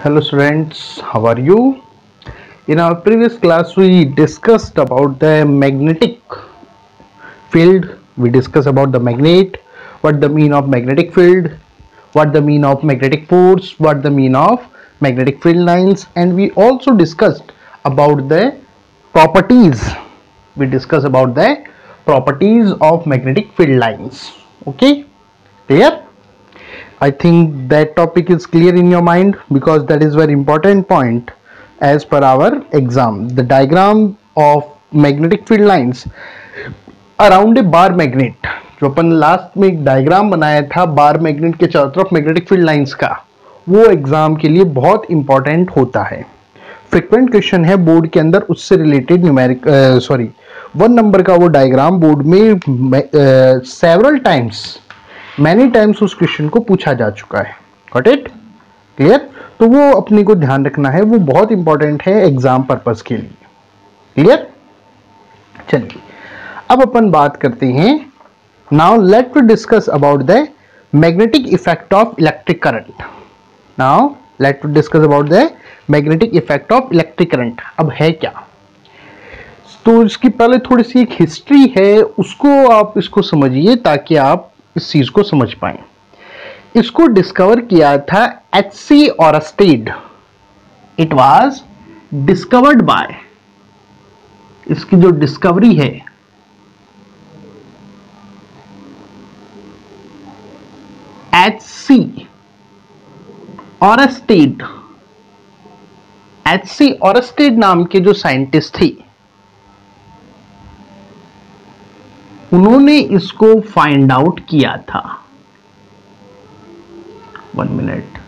Hello students, how are you? In our previous class we discussed about the magnetic field. We discussed about the magnet, what the mean of magnetic field, what the mean of magnetic force, what the mean of magnetic field lines, and we also discussed about the properties. We discussed about the properties of magnetic field lines. Okay, clear? I think that topic is clear in your mind because that is very important point as per our exam. The diagram of magnetic field lines around a bar magnet, जो अपन last में एक diagram बनाया था bar magnet के चारों तरफ magnetic field lines का, वो एग्जाम के लिए बहुत इंपॉर्टेंट होता है. फ्रिक्वेंट क्वेश्चन है बोर्ड के अंदर, उससे रिलेटेड न्यूमेरिक 1 नंबर का वो डायग्राम बोर्ड में सेवरल टाइम्स मैनी टाइम्स उस क्वेश्चन को पूछा जा चुका है. Got it? क्लियर? तो वो अपने को ध्यान रखना है, वो बहुत इंपॉर्टेंट है एग्जाम पर्पस के लिए. क्लियर? चलिए अब अपन बात करते हैं. Now let to discuss about the magnetic effect of electric current. Now let to discuss about the magnetic effect of electric current. अब है क्या, तो इसकी पहले थोड़ी सी एक हिस्ट्री है, उसको आप इसको समझिए ताकि आप इस चीज को समझ पाए. इसको डिस्कवर किया था H C. Oersted. It was discovered by, इसकी जो डिस्कवरी है एच.सी. ऑरस्टेड. एच.सी. ऑरस्टेड नाम के जो साइंटिस्ट थे, उन्होंने इसको फाइंड आउट किया था. 1 मिनट.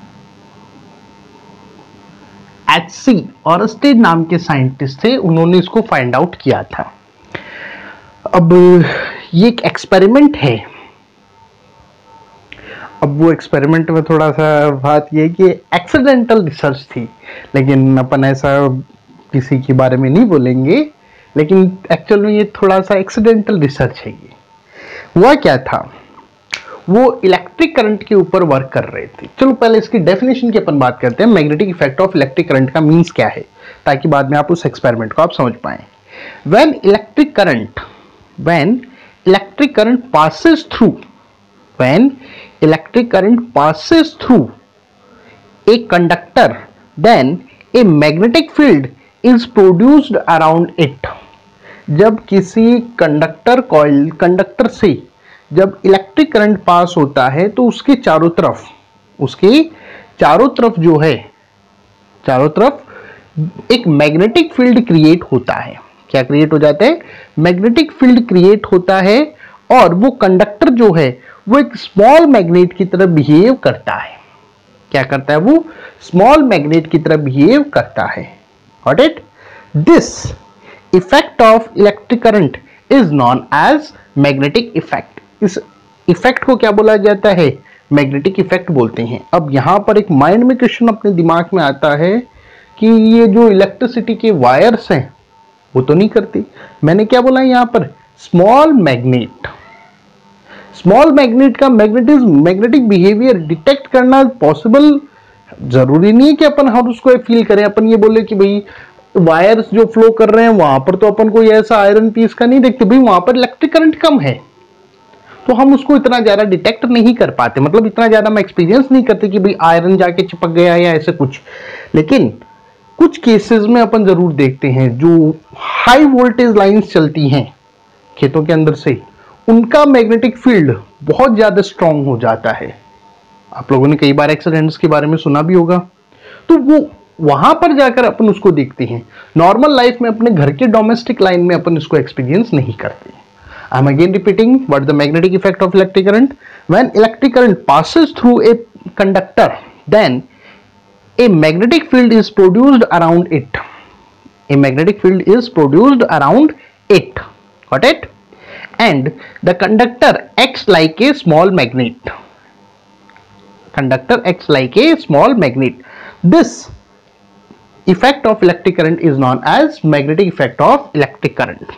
एच.सी. ऑरस्टेड नाम के साइंटिस्ट थे, उन्होंने इसको फाइंड आउट किया था. अब ये एक एक्सपेरिमेंट है. अब वो एक्सपेरिमेंट में थोड़ा सा बात ये कि एक्सीडेंटल रिसर्च थी, लेकिन अपन ऐसा किसी के बारे में नहीं बोलेंगे, लेकिन एक्चुअल में ये थोड़ा सा एक्सीडेंटल रिसर्च है. ये हुआ क्या था, वो इलेक्ट्रिक करंट के ऊपर वर्क कर रहे थे. चलो पहले इसकी डेफिनेशन की अपन बात करते हैं. Magnetic effect of electric current का मीन्स क्या है, ताकि बाद में आप उस एक्सपेरिमेंट को आप समझ पाए. When electric current passes through a conductor, then a magnetic field is produced around it. जब किसी कंडक्टर से जब इलेक्ट्रिक करंट पास होता है तो उसके चारों तरफ जो है, चारों तरफ एक मैग्नेटिक फील्ड क्रिएट होता है. क्या क्रिएट हो जाता है? मैग्नेटिक फील्ड क्रिएट होता है. और वो कंडक्टर जो है वो एक स्मॉल मैग्नेट की तरह बिहेव करता है. क्या करता है? वो स्मॉल मैग्नेट की तरह बिहेव करता है. Got it? This effect of electric current is known as magnetic effect. इस इफेक्ट को क्या बोला जाता है? मैग्नेटिक इफेक्ट बोलते हैं. अब यहां पर एक माइंड में क्वेश्चन अपने दिमाग में आता है कि ये जो इलेक्ट्रिसिटी के वायर्स हैं वो तो नहीं करती. मैंने क्या बोला यहां पर? Small magnet. स्मॉल मैग्नेट का मैग्नेटिक बिहेवियर डिटेक्ट करना पॉसिबल जरूरी नहीं है कि अपन हर उसको फील करें. अपन ये बोले कि भाई वायर्स जो फ्लो कर रहे हैं वहां पर तो अपन कोई ऐसा आयरन पीस का नहीं देखते, भाई वहां पर इलेक्ट्रिक करंट कम है तो हम उसको इतना ज्यादा डिटेक्ट नहीं कर पाते. मतलब इतना ज्यादा हम एक्सपीरियंस नहीं करते कि भाई आयरन जाके चिपक गया या ऐसे कुछ. लेकिन कुछ केसेस में अपन जरूर देखते हैं जो हाई वोल्टेज लाइंस चलती हैं खेतों के अंदर से, उनका मैग्नेटिक फील्ड बहुत ज्यादा स्ट्रांग हो जाता है. आप लोगों ने कई बार एक्सीडेंट्स के बारे में सुना भी होगा. तो वो वहां पर जाकर अपन उसको देखते हैं. नॉर्मल लाइफ में अपने घर के डोमेस्टिक लाइन में अपन इसको एक्सपीरियंस नहीं करते. I am again repeating what the magnetic effect of electric current. When electric current passes through a conductor, then a magnetic field is produced around it. A magnetic field is produced around it. Got it? And the conductor acts like a small magnet. Conductor acts like a small magnet. This effect of electric current is known as magnetic effect of electric current.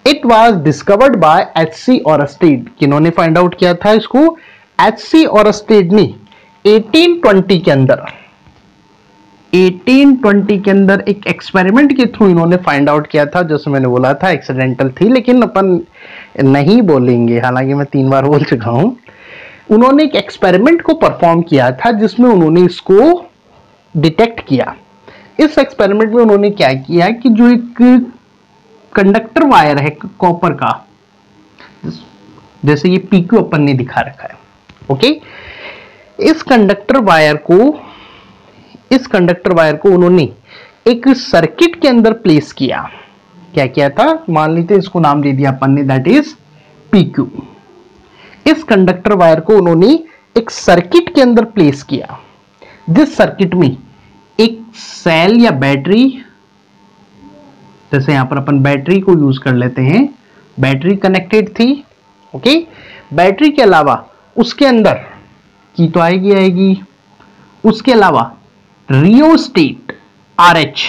It was discovered by H.C. Oersted. किन्होंने find out किया था इसको? H.C. ऑरस्टेड ने 1820 के अंदर 1820 के अंदर एक एक्सपेरिमेंट के थ्रू इन्होंने फाइंड आउट किया था, जैसे मैंने बोला था एक्सीडेंटल थी, लेकिन अपन नहीं बोलेंगे, हालांकि मैं 3 बार बोल चुका हूं। उन्होंने एक एक्सपेरिमेंट को परफॉर्म किया था जिसमें उन्होंने इसको डिटेक्ट किया। इस एक्सपेरिमेंट में उन्होंने क्या किया कि जो एक कंडक्टर वायर है कॉपर का, जैसे ये पीक्यू अपन ने दिखा रखा है, ओके, इस कंडक्टर वायर को उन्होंने एक सर्किट के अंदर प्लेस किया। क्या किया था, मान लीजिए इसको नाम दे दिया अपन ने, दैट इज पीक्यू। इस कंडक्टर वायर को उन्होंने एक सर्किट के अंदर प्लेस किया, जिस सर्किट में एक सेल या बैटरी, जैसे यहां पर अपन बैटरी को यूज कर लेते हैं, बैटरी कनेक्टेड थी, ओके। बैटरी के अलावा उसके अंदर की तो आएगी, उसके अलावा रियोस्टेट RH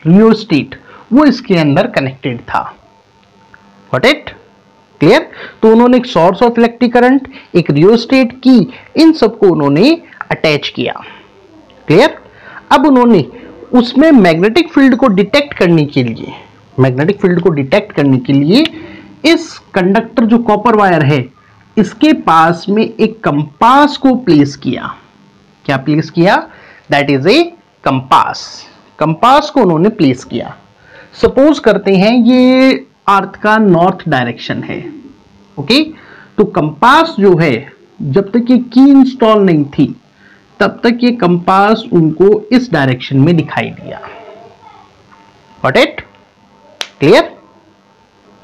रियोस्टेट वो इसके अंदर कनेक्टेड था। Got it? क्लियर? तो उन्होंने एक सोर्स ऑफ इलेक्ट्रिक करंट, एक रियोस्टेट की, इन सबको उन्होंने अटैच किया। क्लियर? अब उन्होंने उसमें मैग्नेटिक फील्ड को डिटेक्ट करने के लिए इस कंडक्टर जो कॉपर वायर है इसके पास में एक कंपास को प्लेस किया। क्या प्लेस किया? दैट इज ए कंपास को उन्होंने प्लेस किया। सपोज करते हैं ये अर्थ का नॉर्थ डायरेक्शन है, ओके। तो कंपास जो है, जब तक ये की इंस्टॉल नहीं थी तब तक ये कंपास उनको इस डायरेक्शन में दिखाई दिया। Got it? क्लियर?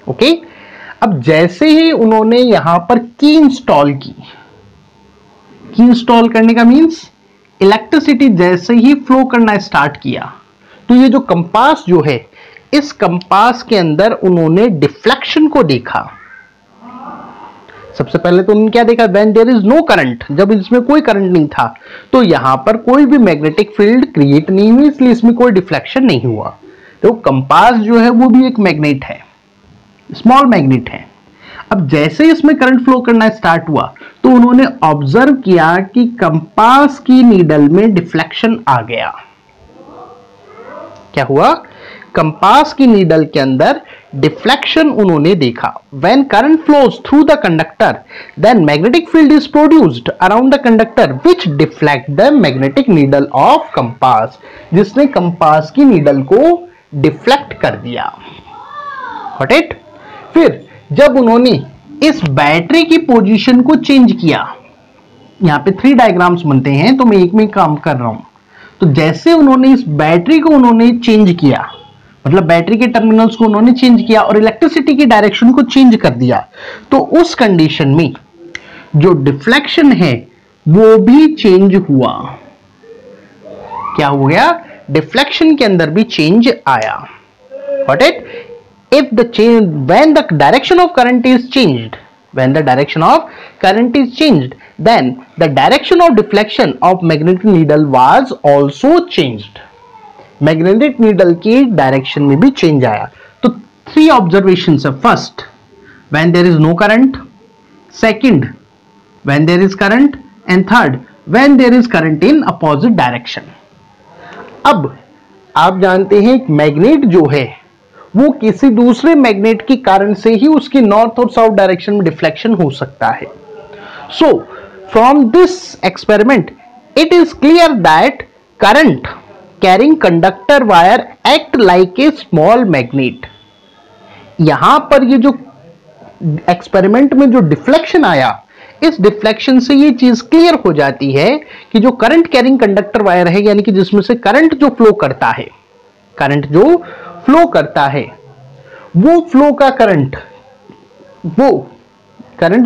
ओके। अब जैसे ही उन्होंने यहां पर की इंस्टॉल करने का मींस इलेक्ट्रिसिटी जैसे ही फ्लो करना स्टार्ट किया, तो ये जो कंपास जो है, इस कंपास के अंदर उन्होंने डिफ्लेक्शन को देखा। सबसे पहले तो उन्होंने क्या देखा? When there is no current, जब इसमें कोई करंट नहीं था तो यहां पर कोई भी मैग्नेटिक फील्ड क्रिएट नहीं हुई, इसलिए इसमें कोई डिफ्लेक्शन नहीं हुआ। तो कंपास जो है वो भी एक मैग्नेट है, स्मॉल मैग्नेट है। अब जैसे इसमें करंट फ्लो करना स्टार्ट हुआ तो उन्होंने ऑब्जर्व किया कि कंपास की नीडल में डिफ्लेक्शन आ गया। क्या हुआ? कंपास की नीडल के अंदर डिफ्लेक्शन उन्होंने देखा। When current flows through the conductor, then magnetic field is produced around the conductor which deflect the magnetic needle of compass, जिसने कंपास की नीडल को डिफ्लेक्ट कर दिया। Got it? फिर जब उन्होंने इस बैटरी की पोजीशन को चेंज किया, यहां पे 3 डायग्राम्स बनते हैं तो मैं एक में काम कर रहा हूं। तो जैसे उन्होंने इस बैटरी को उन्होंने चेंज किया, मतलब बैटरी के टर्मिनल्स को उन्होंने चेंज किया और इलेक्ट्रिसिटी की डायरेक्शन को चेंज कर दिया, तो उस कंडीशन में जो डिफ्लेक्शन है वो भी चेंज हुआ। क्या हो गया? डिफ्लेक्शन के अंदर भी चेंज आया। Got it? When the direction of current is changed, then the direction of deflection of magnetic needle was also changed. Magnetic needle की डायरेक्शन में भी चेंज आया। तो 3 ऑब्जर्वेशंस है। First, when there is no current, second, when there is current, and third, when there is current in opposite direction. अब आप जानते हैं मैग्नेट जो है वो किसी दूसरे मैग्नेट के कारण से ही उसकी नॉर्थ और साउथ डायरेक्शन में डिफ्लेक्शन हो सकता है। So from this experiment it is clear that current carrying conductor wire act like A small magnet. यहां पर ये जो एक्सपेरिमेंट में जो डिफ्लेक्शन आया, इस डिफ्लेक्शन से ये चीज क्लियर हो जाती है कि जो करंट कैरिंग कंडक्टर वायर है, यानी कि जिसमें से करंट जो फ्लो करता है, वो फ्लो का करंट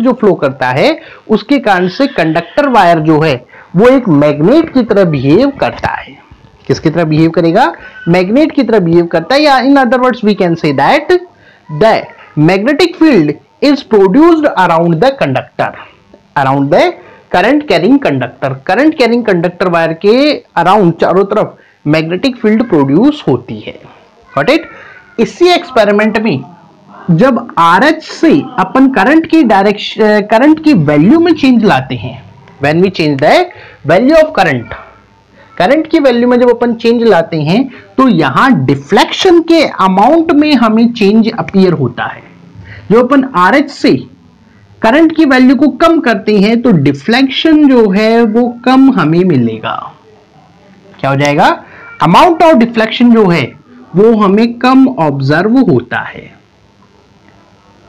जो फ्लो करता है उसके कारण से कंडक्टर वायर जो है वो एक मैग्नेट की तरह बिहेव करता है। किसकी तरह बिहेव करेगा? मैग्नेट की तरह बिहेव करता है। या in other words we can say that the magnetic field is produced around the conductor, around the current carrying conductor wire के अराउंड, चारों तरफ मैग्नेटिक फील्ड प्रोड्यूस होती है। Got it? इसी एक्सपेरिमेंट में जब RH से अपन करंट की वैल्यू में चेंज लाते हैं, when we change the value of current, current की वैल्यू में जब अपन चेंज लाते हैं तो यहां डिफ्लेक्शन के अमाउंट में हमें चेंज अपीयर होता है। जो अपन RH से करंट की वैल्यू को कम करते हैं तो डिफ्लेक्शन जो है वो कम हमें मिलेगा। क्या हो जाएगा? अमाउंट ऑफ डिफ्लेक्शन जो है वो हमें कम ऑब्जर्व होता है।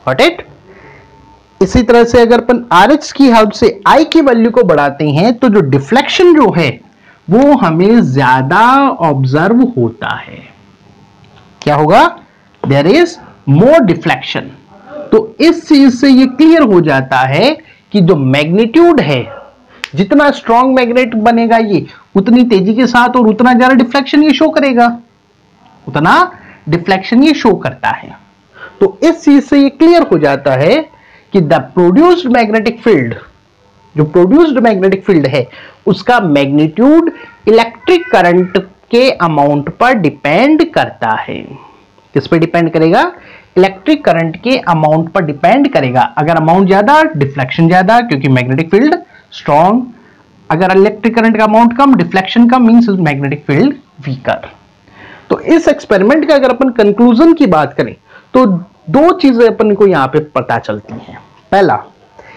Got it? इसी तरह से अगर अपन RH की हेल्प से I की वैल्यू को बढ़ाते हैं तो जो डिफ्लेक्शन जो है वो हमें ज्यादा ऑब्जर्व होता है। क्या होगा? There is more deflection. तो इस चीज से ये क्लियर हो जाता है कि जो मैग्नीट्यूड है, जितना स्ट्रॉन्ग मैग्नेट बनेगा ये उतनी तेजी के साथ और उतना ज्यादा डिफ्लेक्शन ये शो करेगा, उतना डिफ्लेक्शन ये शो करता है। तो इस चीज से ये क्लियर हो जाता है कि द प्रोड्यूस्ड मैग्नेटिक फील्ड, जो प्रोड्यूस्ड मैग्नेटिक फील्ड है उसका मैग्नीट्यूड इलेक्ट्रिक करंट के अमाउंट पर डिपेंड करता है। किस पे डिपेंड करेगा? इलेक्ट्रिक करंट के अमाउंट पर डिपेंड करेगा। अगर अमाउंट ज्यादा, डिफ्लेक्शन ज्यादा, क्योंकि मैग्नेटिक फील्ड स्ट्रॉन्ग। अगर इलेक्ट्रिक करंट का अमाउंट कम, डिफ्लेक्शन कम, मींस मैग्नेटिक फील्ड वीकर। तो इस एक्सपेरिमेंट का अगर अपन कंक्लूजन की बात करें तो दो चीजें अपन को यहां पे पता चलती हैं। पहला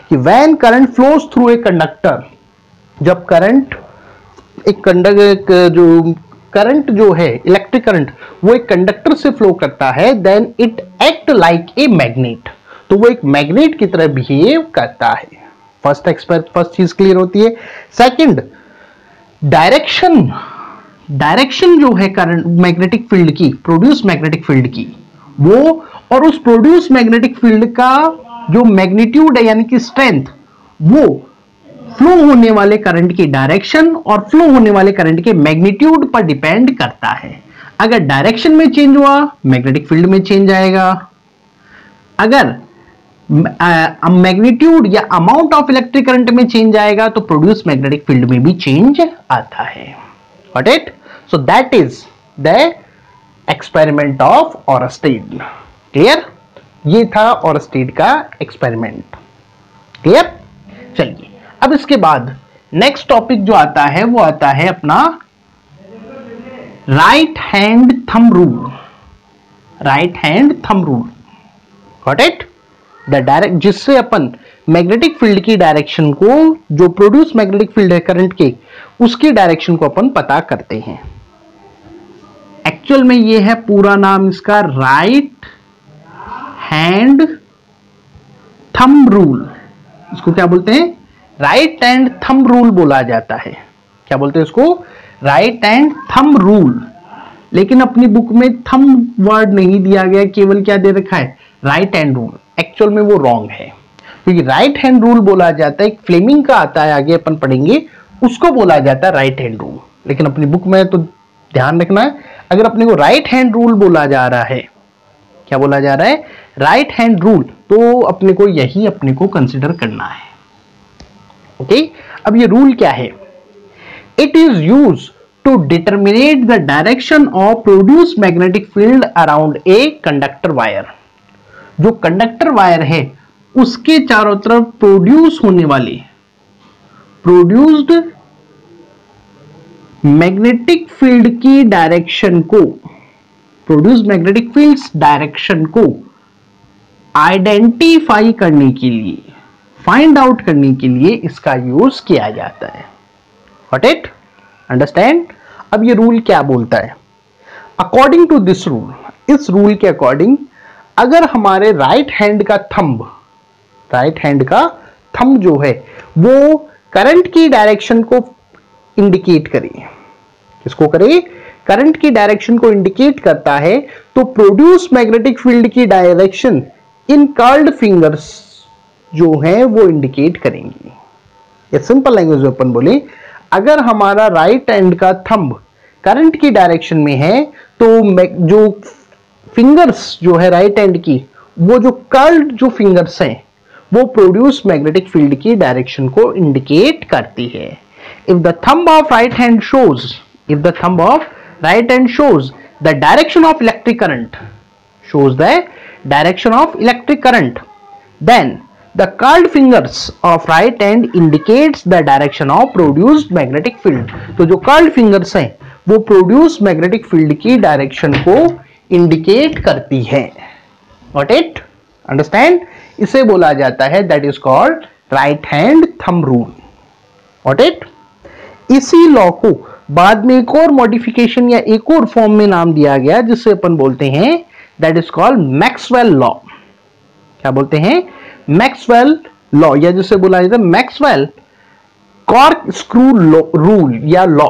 कि when current flows through a conductor, जब करंट करंट जो है इलेक्ट्रिक करंट वो एक कंडक्टर से फ्लो करता है, then it act like a magnet, तो वो एक मैग्नेट की तरह बिहेव करता है। फर्स्ट चीज क्लियर होती है। सेकंड, डायरेक्शन जो है करंट मैग्नेटिक फील्ड की, प्रोड्यूस मैग्नेटिक फील्ड की, वो और उस प्रोड्यूस मैग्नेटिक फील्ड का जो मैग्नीट्यूड है यानी कि स्ट्रेंथ, वो फ्लो होने वाले करंट की डायरेक्शन और फ्लो होने वाले करंट के मैग्नीट्यूड पर डिपेंड करता है। अगर डायरेक्शन में चेंज हुआ, मैग्नेटिक फील्ड में चेंज आएगा। अगर मैग्नीट्यूड या अमाउंट ऑफ इलेक्ट्रिक करंट में चेंज आएगा तो प्रोड्यूस मैग्नेटिक फील्ड में भी चेंज आता है। Got it? So that is the experiment of ऑरस्टेड। Clear? ये था ऑरस्टेड का एक्सपेरिमेंट। क्लियर? चलिए, अब इसके बाद नेक्स्ट टॉपिक जो आता है वो आता है अपना right hand thumb rule. Right hand thumb rule. Got it? The direct, जिससे अपन मैग्नेटिक फील्ड की डायरेक्शन को, जो प्रोड्यूस मैग्नेटिक फील्ड है करंट के, उसकी डायरेक्शन को अपन पता करते हैं। एक्चुअल में ये है पूरा नाम इसका राइट हैंड थंब रूल। इसको क्या बोलते हैं? राइट हैंड थंब रूल बोला जाता है। क्या बोलते हैं इसको? Right hand thumb rule. लेकिन अपनी बुक में थंब वर्ड नहीं दिया गया, केवल क्या दे रखा है? Right hand rule. एक्चुअल में वो रॉन्ग है, क्योंकि राइट हैंड रूल बोला जाता है, एक फ्लेमिंग का आता है, आगे अपन पढ़ेंगे, उसको बोला जाता है राइट हैंड रूल। लेकिन अपनी बुक में तो ध्यान रखना है, अगर अपने को राइट हैंड रूल बोला जा रहा है, क्या बोला जा रहा है? राइट हैंड रूल, तो अपने को यही अपने को कंसिडर करना है। ओके? अब ये रूल क्या है? It is use to determinate the direction of produce magnetic field around a conductor wire. जो कंडक्टर वायर है उसके चारों तरफ प्रोड्यूस होने वाले, प्रोड्यूस्ड मैग्नेटिक फील्ड की डायरेक्शन को, प्रोड्यूस्ड मैग्नेटिक फील्ड्स डायरेक्शन को आइडेंटिफाई करने के लिए, फाइंड आउट करने के लिए इसका यूज किया जाता है। Got it? अंडरस्टैंड? अब ये रूल क्या बोलता है? अकॉर्डिंग टू दिस रूल, इस रूल के अकॉर्डिंग, अगर हमारे राइट हैंड का थंब जो है वो करंट की डायरेक्शन को इंडिकेट करे, किसको करे? करंट की डायरेक्शन को इंडिकेट करता है, तो प्रोड्यूस मैग्नेटिक फील्ड की डायरेक्शन इन कर्ल्ड फिंगर्स जो है वो इंडिकेट करेंगी। या सिंपल लैंग्वेज में अपन बोले, अगर हमारा राइट हैंड का थंब करंट की डायरेक्शन में है तो जो फिंगर्स जो है राइट हैंड की, वो जो कर्ल्ड जो फिंगर्स हैं वो प्रोड्यूस मैग्नेटिक फील्ड की डायरेक्शन को इंडिकेट करती है। If the thumb of right hand shows the direction of electric current, then The curled fingers of right hand indicates the direction of produced magnetic field. तो जो curled fingers हैं वो produced magnetic field की direction को indicate करती है. Got it? Understand? इसे बोला जाता है that is called right hand thumb rule. Got it? इसी लॉ को बाद में एक और मॉडिफिकेशन या एक और फॉर्म में नाम दिया गया जिसे अपन बोलते हैं that is called Maxwell law. क्या बोलते हैं? मैक्सवेल लॉ, या जिसे बोला जाता है मैक्सवेल कॉर्क स्क्रू रूल या law.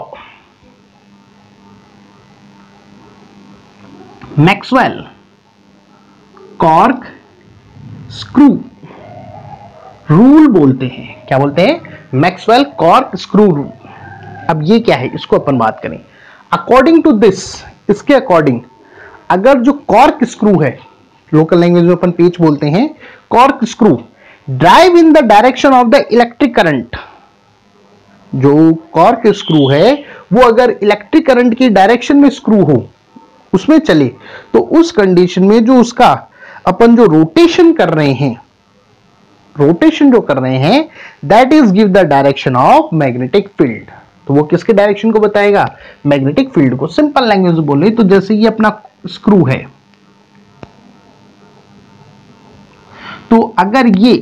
Maxwell corkscrew rule बोलते हैं. क्या बोलते हैं? Maxwell corkscrew rule. अब ये क्या है, इसको अपन बात करें. अकॉर्डिंग टू दिस, इसके अकॉर्डिंग अगर जो कॉर्क स्क्रू है, लोकल लैंग्वेज में अपन पेच बोलते हैं, cork screw drive in the direction of the electric current. जो कॉर्क स्क्रू है वो अगर इलेक्ट्रिक करंट की डायरेक्शन में स्क्रू हो, उसमें चले, तो उस कंडीशन में जो उसका अपन जो रोटेशन कर रहे हैं, रोटेशन जो कर रहे हैं, that is give the direction of magnetic field. तो वो किसके डायरेक्शन को बताएगा? मैग्नेटिक फील्ड को. सिंपल लैंग्वेज में बोले तो जैसे ये अपना स्क्रू है, तो अगर ये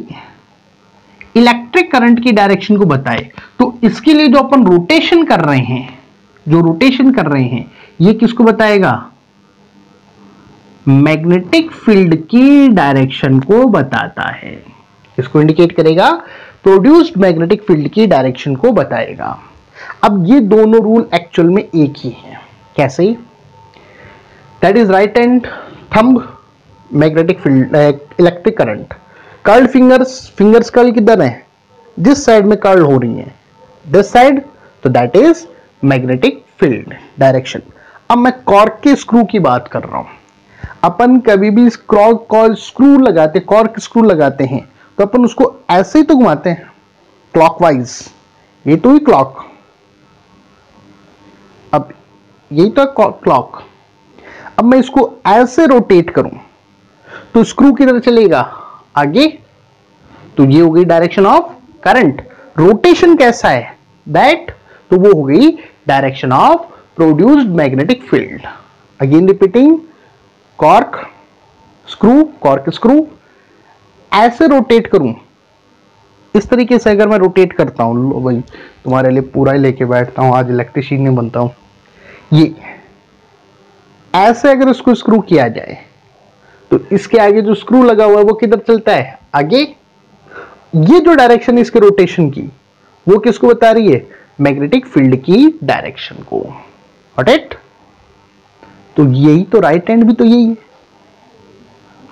इलेक्ट्रिक करंट की डायरेक्शन को बताए, तो इसके लिए जो अपन रोटेशन कर रहे हैं, जो रोटेशन कर रहे हैं, ये किसको बताएगा? मैग्नेटिक फील्ड की डायरेक्शन को बताता है. इसको इंडिकेट करेगा, प्रोड्यूस्ड मैग्नेटिक फील्ड की डायरेक्शन को बताएगा. अब ये दोनों रूल एक्चुअल में एक ही हैं. कैसे? That is right hand thumb magnetic field electric current. Curled fingers curl किधर है? जिस साइड में कर्ल हो रही है, दिस साइड, तो that is magnetic field direction. अब मैं कॉर्क के स्क्रू की बात कर रहा हूं. अपन कभी भी स्क्रू लगाते, कॉर्क स्क्रू लगाते हैं, तो अपन उसको ऐसे ही तो घुमाते हैं क्लॉकवाइज, ये तो ही क्लॉक. अब यही तो क्लॉक. अब मैं इसको ऐसे रोटेट करूं तो स्क्रू किधर चलेगा? आगे. तो ये हो गई डायरेक्शन ऑफ करंट. रोटेशन कैसा है? दैट, तो वो हो गई direction of produced magnetic field. Again repeating, cork screw ऐसे रोटेट करूं, इस तरीके से अगर मैं रोटेट करता हूं, लो भाई तुम्हारे लिए पूरा ही लेके बैठता हूं, आज इलेक्ट्रिशियन नहीं बनता हूं. ये ऐसे अगर उसको स्क्रू किया जाए, तो इसके आगे जो स्क्रू लगा हुआ है वो किधर चलता है? आगे. ये जो डायरेक्शन है इसके रोटेशन की, वो किसको बता रही है? मैग्नेटिक फील्ड की डायरेक्शन को. Got it? तो यही तो राइट हैंड भी तो यही है.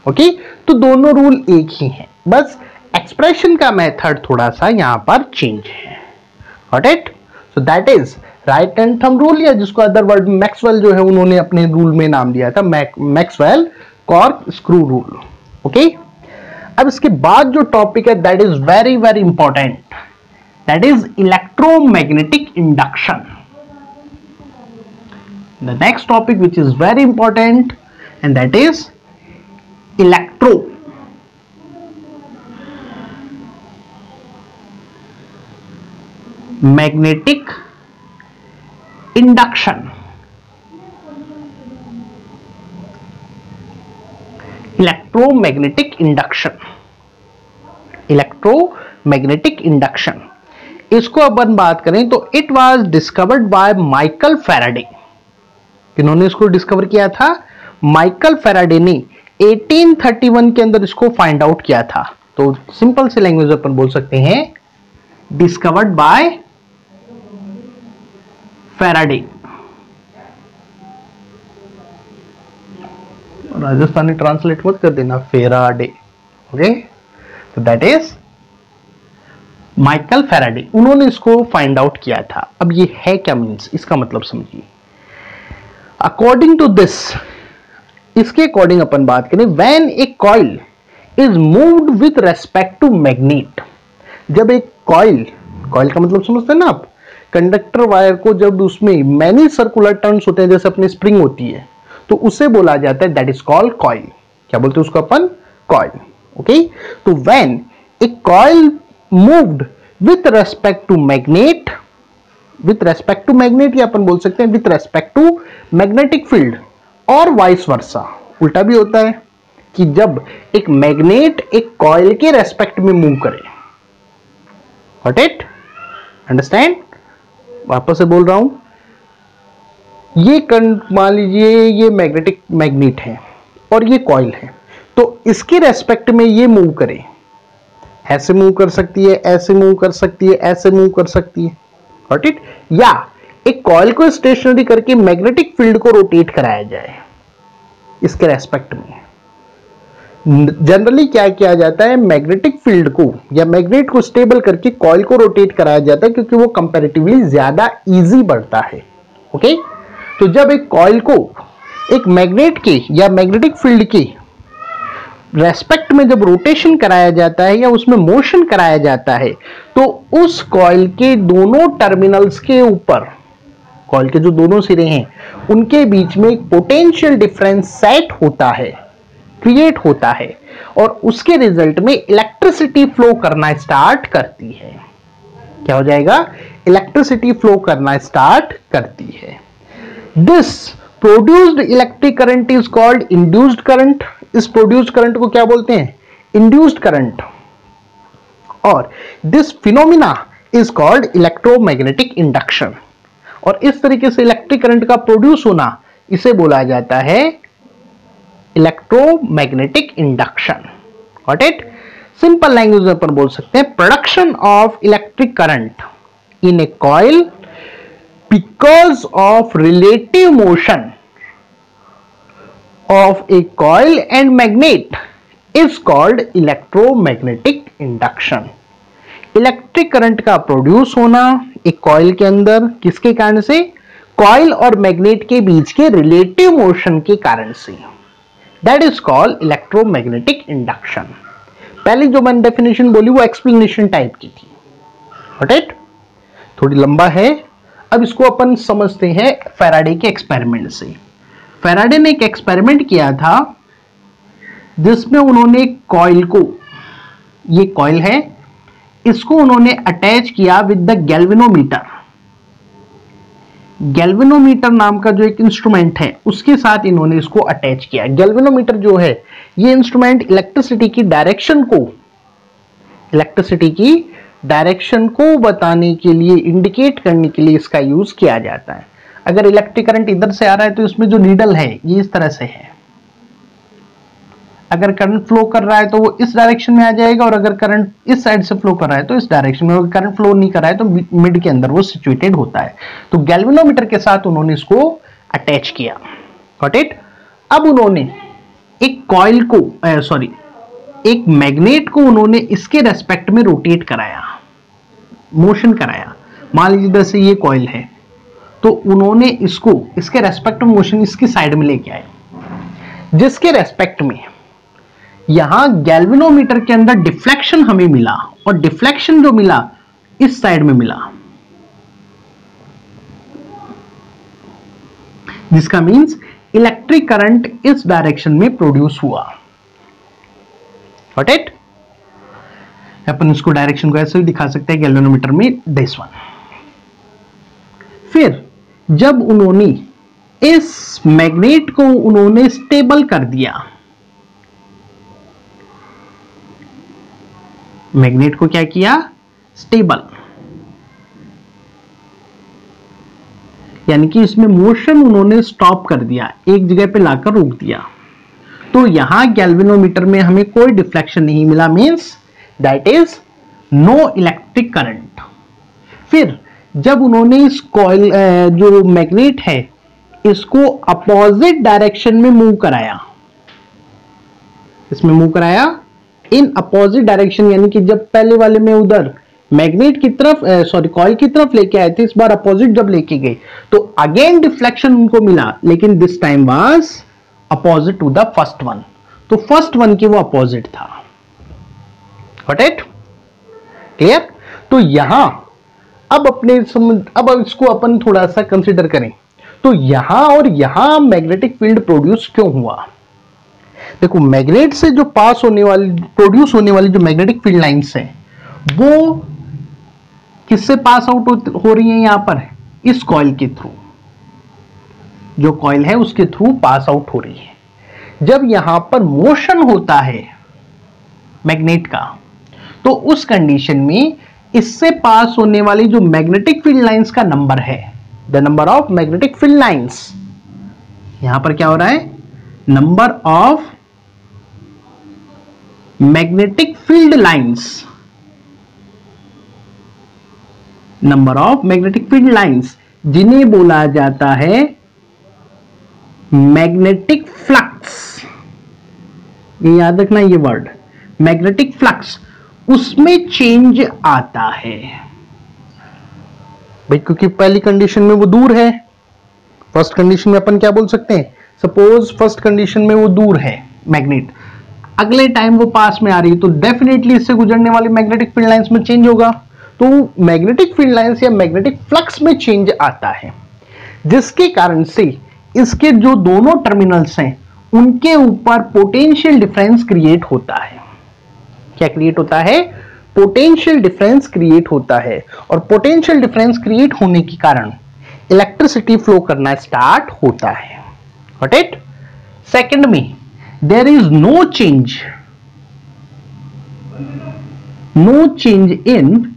ओके, तो दोनों रूल एक ही हैं, बस एक्सप्रेशन का मेथड थोड़ा सा यहां पर चेंज है. Got it? So that is right hand thumb rule, या जिसको अदर वर्ड मैक्सवेल जो है उन्होंने अपने रूल में नाम दिया था Maxwell corkscrew rule. Okay, अब इसके बाद जो टॉपिक है that is very very important, that is electromagnetic induction. The next topic which is very important and that is electromagnetic induction. Electromagnetic induction, इसको अपन बात करें तो it was discovered by Michael Faraday. किन्होंने इसको डिस्कवर किया था? माइकल फैराडे ने 1831 के अंदर इसको फाइंड आउट किया था. तो सिंपल से लैंग्वेज अपन बोल सकते हैं discovered by Faraday. Rajasthani translate मत कर देना, फेराडे. ओके, तो दैट इज माइकल फैराडे, उन्होंने इसको फाइंड आउट किया था. अब ये है क्या मीन्स, इसका मतलब समझिए. अकॉर्डिंग टू दिस, इसके अकॉर्डिंग अपन बात करें, when a coil is moved with respect to magnet. जब एक कॉइल का मतलब समझते हैं ना आप, कंडक्टर वायर को जब उसमें मैनी सर्कुलर टर्न्स होते हैं, जैसे अपनी स्प्रिंग होती है, तो उसे बोला जाता है दैट इज कॉल्ड कॉइल. क्या बोलते हैं उसको अपन? कॉइल. ओके, तो when a coil moved with respect to magnet, with respect to magnet या अपन बोल सकते हैं with respect to magnetic field, और वाइस वर्सा, उल्टा भी होता है कि जब एक मैग्नेट एक कॉइल के रेस्पेक्ट में मूव करे। Got it? अंडरस्टैंड? वापस से बोल रहा हूं, ये मान लीजिए ये मैग्नेट है और ये कॉइल है, तो इसके रेस्पेक्ट में ये मूव करे, ऐसे मूव कर सकती है, ऐसे मूव कर सकती है, ऐसे मूव कर सकती है। Got it? या एक कॉइल को स्टेशनरी करके मैग्नेटिक फील्ड को रोटेट कराया जाए इसके रेस्पेक्ट में। जनरली क्या किया जाता है, मैग्नेटिक फील्ड को या मैग्नेट को स्टेबल करके कॉइल को रोटेट कराया जाता है, क्योंकि वो कंपैरेटिवली ज्यादा इजी बढ़ता है। ओके, तो जब एक कॉइल को एक मैग्नेट के या मैग्नेटिक फील्ड के रेस्पेक्ट में जब रोटेशन कराया जाता है या उसमें मोशन कराया जाता है, तो उस कॉइल के दोनों टर्मिनल्स के ऊपर, कॉइल के जो दोनों सिरे हैं उनके बीच में एक पोटेंशियल डिफरेंस सेट होता है, क्रिएट होता है, और उसके रिजल्ट में इलेक्ट्रिसिटी फ्लो करना स्टार्ट करती है। क्या हो जाएगा? इलेक्ट्रिसिटी फ्लो करना स्टार्ट करती है। This produced electric current is called induced current. इस प्रोड्यूस्ड करंट को क्या बोलते हैं? Induced current. और this phenomena is called electromagnetic induction. और इस तरीके से इलेक्ट्रिक करंट का प्रोड्यूस होना, इसे बोला जाता है electromagnetic induction. Got it? Simple language में अपन बोल सकते हैं production of electric current in A coil because of relative motion of a coil and magnet is called electromagnetic induction। Electric current का प्रोड्यूस होना एक कॉइल के अंदर किसके कारण से? कॉइल और मैग्नेट के बीच के रिलेटिव मोशन के कारण से। That is called electromagnetic induction. पहले जो मैंने डेफिनेशन बोली वो एक्सप्लेनेशन टाइप की थी। Got it? थोड़ी लंबा है, अब इसको अपन समझते हैं फैराडे के एक्सपेरिमेंट से। फैराडे ने एक एक्सपेरिमेंट किया था जिसमें उन्होंने कॉइल को, ये कॉइल है, इसको उन्होंने अटैच किया विद द गैल्वेनोमीटर। गैल्वेनोमीटर नाम का जो एक इंस्ट्रूमेंट है उसके साथ इन्होंने इसको अटैच किया। गैल्वेनोमीटर जो है ये इंस्ट्रूमेंट इलेक्ट्रिसिटी की डायरेक्शन को बताने के लिए, इंडिकेट करने के लिए इसका यूज किया जाता है। अगर इलेक्ट्रिक करंट इधर से आ रहा है तो इसमें जो नीडल है ये इस तरह से है, अगर करंट फ्लो कर रहा है तो वो इस डायरेक्शन में आ जाएगा, और अगर करंट इस साइड से फ्लो कर रहा है तो इस डायरेक्शन में, अगर करंट फ्लो नहीं कर रहा है तो मिड के अंदर वो सिचुएटेड होता है। तो गैल्वेनोमीटर के साथ उन्होंने इसको अटैच किया। Got it? अब उन्होंने एक कॉइल को एक मैग्नेट को उन्होंने इसके रेस्पेक्ट में रोटेट कराया, मोशन कराया। मान लीजिए जैसे ये कॉइल है, तो उन्होंने इसको इसके रेस्पेक्ट में मोशन इसकी साइड में लेके आए, जिसके रेस्पेक्ट में यहां गैल्वेनोमीटर के अंदर डिफ्लेक्शन हमें मिला, और डिफ्लेक्शन जो मिला इस साइड में मिला, जिसका मींस इलेक्ट्रिक करंट इस डायरेक्शन में प्रोड्यूस हुआ। Got it? अपन इसको डायरेक्शन को ऐसे भी दिखा सकते हैं गैल्वेनोमीटर में, दिस वन। फिर जब उन्होंने इस मैग्नेट को उन्होंने स्टेबल कर दिया, मैग्नेट को क्या किया? स्टेबल, यानी कि इसमें मोशन उन्होंने स्टॉप कर दिया, एक जगह पे लाकर रोक दिया। तो यहां गैल्वेनोमीटर में हमें कोई डिफ्लेक्शन नहीं मिला, means that is no electric current. फिर जब उन्होंने इस कॉइल जो मैग्नेट है इसको अपोजिट डायरेक्शन में मूव कराया, इसमें मूव कराया इन अपोजिट डायरेक्शन, यानी कि जब पहले वाले में उधर मैग्नेट की तरफ कॉइल की तरफ लेके आए थे, इस बार अपोजिट जब लेके गए तो अगेन डिफ्लेक्शन उनको मिला, लेकिन this time was opposite to the first one. तो फर्स्ट वन के वो अपोजिट था। Got it? क्लियर? तो यहां अब इसको अपन थोड़ा सा कंसीडर करें, तो यहां और यहां मैग्नेटिक फील्ड प्रोड्यूस क्यों हुआ? देखो मैग्नेट से जो पास होने वाली, प्रोड्यूस होने वाली जो मैग्नेटिक फील्ड लाइंस हैं वो किससे पास आउट हो रही है? यहां पर इस कॉइल के थ्रू, जो कॉइल है उसके थ्रू पास आउट हो रही है। जब यहां पर मोशन होता है मैग्नेट का, तो उस कंडीशन में इससे पास होने वाली जो मैग्नेटिक फील्ड लाइंस का नंबर है, the number of magnetic field lines, यहां पर क्या हो रहा है? Number of magnetic field lines, number of magnetic field lines, जिन्हें बोला जाता है मैग्नेटिक फ्लक्स। ये याद रखना, ये वर्ड मैग्नेटिक फ्लक्स, उसमें चेंज आता है भाई, क्योंकि पहली कंडीशन में वो दूर है। फर्स्ट कंडीशन में अपन क्या बोल सकते हैं? सपोज फर्स्ट कंडीशन में वो दूर है मैग्नेट, अगले टाइम वो पास में आ रही है, तो डेफिनेटली इससे गुजरने वाली मैग्नेटिक फील्ड लाइंस में चेंज होगा। तो मैग्नेटिक फील्ड लाइंस या मैग्नेटिक फ्लक्स में चेंज आता है, जिसके कारण से इसके जो दोनों टर्मिनल्स हैं उनके ऊपर पोटेंशियल डिफरेंस क्रिएट होता है। क्या क्रिएट होता है? पोटेंशियल डिफरेंस क्रिएट होता है, और पोटेंशियल डिफरेंस क्रिएट होने के कारण इलेक्ट्रिसिटी फ्लो करना स्टार्ट होता है। Got it? सेकंड में there is no change in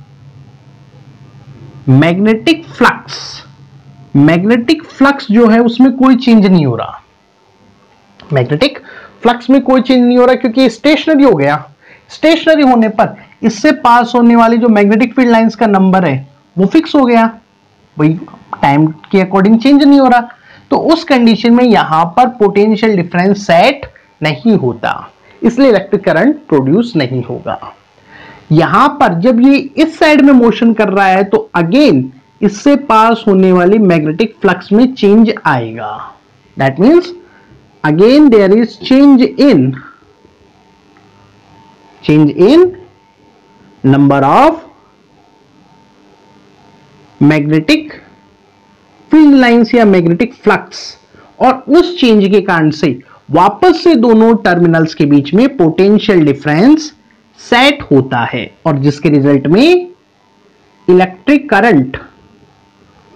magnetic flux. Magnetic flux जो है उसमें कोई चेंज नहीं हो रहा, मैग्नेटिक फ्लक्स में कोई चेंज नहीं हो रहा, क्योंकि स्टेशनरी हो गया। स्टेशनरी होने पर इससे पास होने वाली जो मैग्नेटिक फील्ड लाइंस का नंबर है वो फिक्स हो गया भाई, टाइम के अकॉर्डिंग चेंज नहीं हो रहा। तो उस कंडीशन में यहां पर पोटेंशियल डिफरेंस सेट नहीं होता, इसलिए इलेक्ट्रिक करंट प्रोड्यूस नहीं होगा। यहां पर जब ये इस साइड में मोशन कर रहा है तो अगेन इससे पास होने वाली मैग्नेटिक फ्लक्स में चेंज आएगा। That means again there is change in number of magnetic field lines या मैग्नेटिक फ्लक्स, और उस चेंज के कारण से वापस से दोनों टर्मिनल्स के बीच में पोटेंशियल डिफरेंस सेट होता है, और जिसके रिजल्ट में इलेक्ट्रिक करंट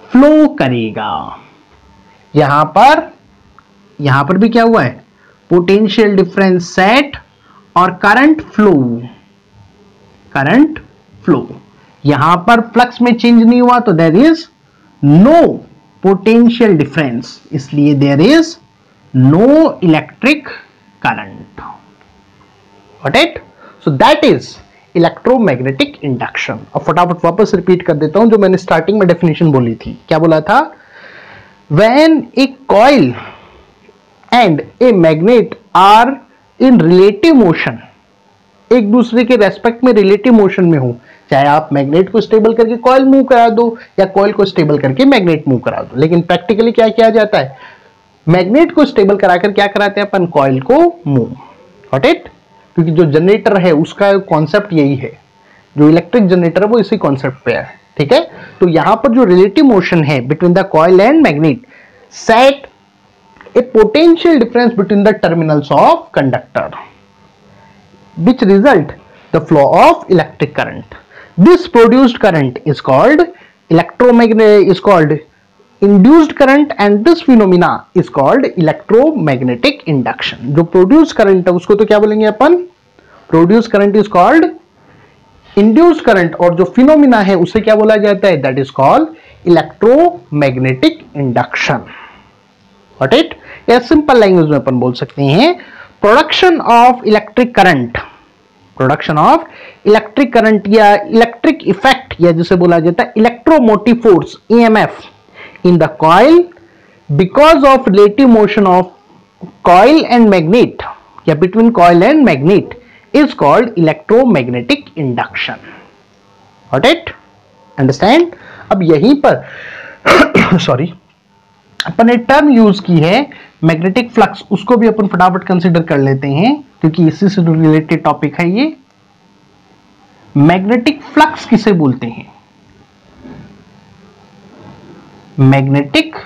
फ्लो करेगा। यहां पर भी क्या हुआ है? पोटेंशियल डिफरेंस सेट और करंट फ्लो। यहां पर फ्लक्स में चेंज नहीं हुआ, तो there is no potential difference, इसलिए there is no electric current. Got it? So that is electromagnetic induction. अब फटाफट वापस रिपीट कर देता हूं जो मैंने स्टार्टिंग में डेफिनेशन बोली थी। क्या बोला था? When a coil and a magnet are in relative motion, एक दूसरे के रेस्पेक्ट में रिलेटिव मोशन में हो, चाहे आप मैग्नेट को स्टेबल करके कॉइल मूव करा दो या कॉइल को स्टेबल करके मैग्नेट मूव करा दो, लेकिन प्रैक्टिकली क्या किया जाता है? मैग्नेट को स्टेबल कराकर क्या कराते हैं अपन? कॉइल को मूव। Got it? क्योंकि जो जनरेटर है उसका कॉन्सेप्ट यही है, जो इलेक्ट्रिक जनरेटर है वो इसी कॉन्सेप्ट पे है। ठीक है? तो यहां पर जो रिलेटिव मोशन है between the coil and magnet set a potential difference between the terminals of conductor, which result the flow of electric current. This produced current is called induced current, and this phenomena is called electromagnetic induction. जो produced current है उसको तो क्या बोलेंगे अपन? Produced current is called induced current, और जो phenomena है उसे क्या बोला जाता है? That is called electromagnetic induction. Got it? या सिंपल लैंग्वेज में अपन बोल सकते हैं प्रोडक्शन ऑफ इलेक्ट्रिक करंट या इलेक्ट्रिक इफेक्ट, या जिसे बोला जाता है electromotive force EMF in the coil because of relative motion of coil and magnet या between coil and magnet is called electromagnetic induction. Got it? Understand? अब यहीं पर सॉरी अपन ने टर्म यूज की है मैग्नेटिक फ्लक्स, उसको भी अपन फटाफट कंसीडर कर लेते हैं क्योंकि इसी से रिलेटेड टॉपिक है ये। मैग्नेटिक फ्लक्स किसे बोलते हैं? Magnetic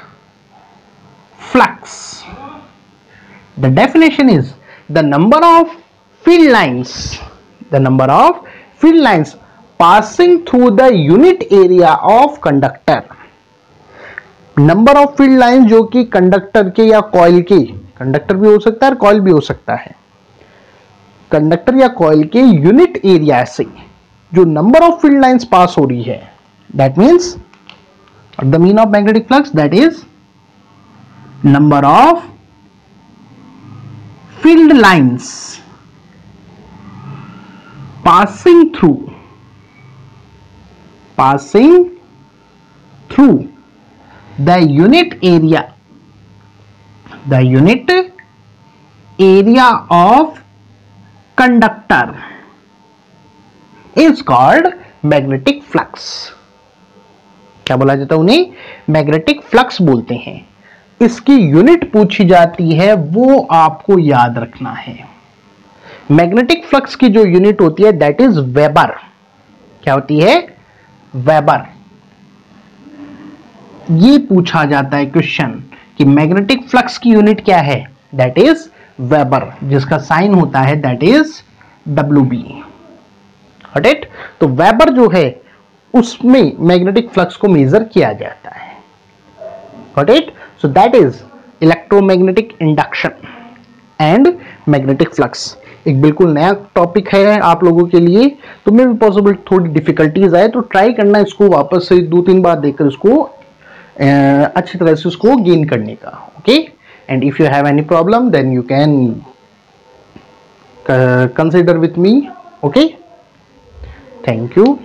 flux, the definition is the number of field lines passing through the unit area of conductor. Number of field line जो कि कंडक्टर के या कॉइल के, कंडक्टर भी हो सकता है और कॉइल भी हो सकता है, कंडक्टर या कॉइल के यूनिट एरिया से जो number of field lines pass हो रही है, that means the mean of magnetic flux, that is number of field lines passing through the unit area of conductor is called magnetic flux. क्या बोला जाता है उन्हें? मैग्नेटिक फ्लक्स बोलते हैं. इसकी यूनिट पूछी जाती है, वो आपको याद रखना है. मैग्नेटिक फ्लक्स की जो यूनिट होती है दैट इज वेबर. क्या होती है? वेबर. ये पूछा जाता है क्वेश्चन कि मैग्नेटिक फ्लक्स की यूनिट क्या है, दैट इज वेबर, जिसका साइन होता है that is WB. Got it? तो वेबर जो है उसमें मैग्नेटिक फ्लक्स को मेजर किया जाता है. Got it? So that is electromagnetic induction and magnetic flux. एक बिल्कुल नया टॉपिक है आप लोगों के लिए, तो मे भी पॉसिबल थोड़ी डिफिकल्टीज आए, तो ट्राई करना इसको वापस से 2-3 बार देखकर इसको अच्छी तरह से उसको गेन करने का. Okay, and if you have any problem then you can consider with me. Okay, thank you.